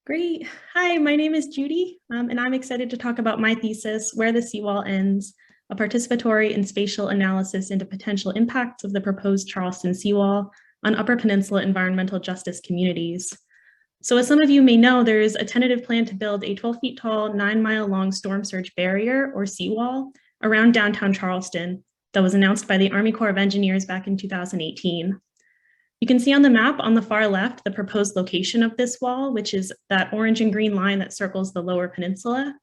Great. Hi, my name is Judy, and I'm excited to talk about my thesis, Where the Seawall Ends, a participatory and spatial analysis into potential impacts of the proposed Charleston seawall on Upper Peninsula environmental justice communities. So as some of you may know, there is a tentative plan to build a 12 feet tall, 9-mile long storm surge barrier or seawall around downtown Charleston that was announced by the Army Corps of Engineers back in 2018. You can see on the map on the far left the proposed location of this wall, which is that orange and green line that circles the lower peninsula.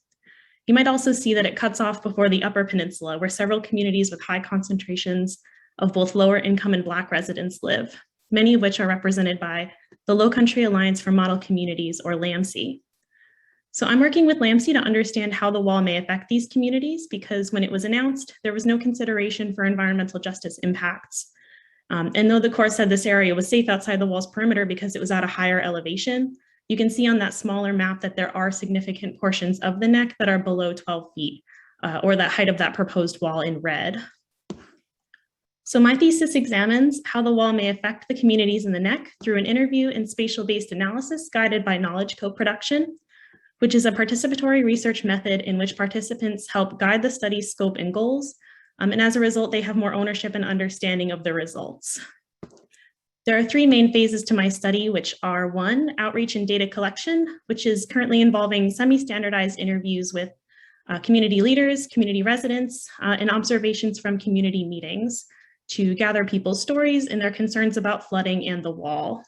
You might also see that it cuts off before the upper peninsula, where several communities with high concentrations of both lower income and Black residents live, many of which are represented by the Low Country Alliance for Model Communities, or LAMC. So I'm working with LAMC to understand how the wall may affect these communities, because when it was announced, there was no consideration for environmental justice impacts. And though the Corps said this area was safe outside the wall's perimeter because it was at a higher elevation, you can see on that smaller map that there are significant portions of the neck that are below 12 feet, or that height of that proposed wall in red. So my thesis examines how the wall may affect the communities in the neck through an interview and spatial-based analysis guided by knowledge co-production, which is a participatory research method in which participants help guide the study's scope and goals. And as a result, they have more ownership and understanding of the results. There are three main phases to my study, which are: one, outreach and data collection, which is currently involving semi-standardized interviews with community leaders, community residents, and observations from community meetings to gather people's stories and their concerns about flooding and the wall.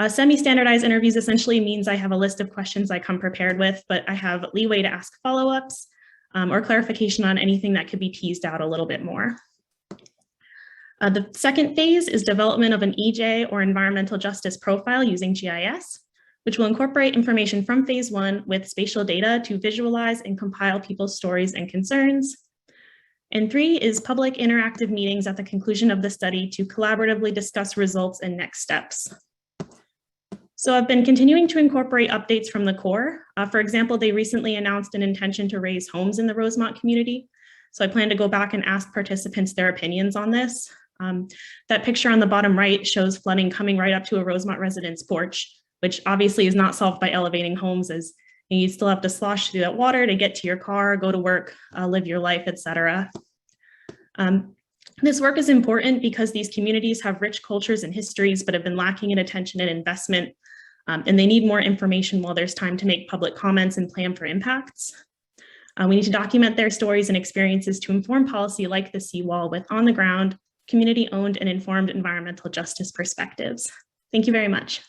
Semi-standardized interviews essentially means I have a list of questions I come prepared with, but I have leeway to ask follow-ups or clarification on anything that could be teased out a little bit more. The second phase is development of an EJ or environmental justice profile using GIS, which will incorporate information from phase one with spatial data to visualize and compile people's stories and concerns. And three is public interactive meetings at the conclusion of the study to collaboratively discuss results and next steps. So I've been continuing to incorporate updates from the Corps. For example, they recently announced an intention to raise homes in the Rosemont community. So I plan to go back and ask participants their opinions on this. That picture on the bottom right shows flooding coming right up to a Rosemont resident's porch, which obviously is not solved by elevating homes, as you still have to slosh through that water to get to your car, go to work, live your life, etc. This work is important because these communities have rich cultures and histories, but have been lacking in attention and investment. And they need more information while there's time to make public comments and plan for impacts. We need to document their stories and experiences to inform policy like the seawall with on-the-ground, community-owned and informed environmental justice perspectives. Thank you very much.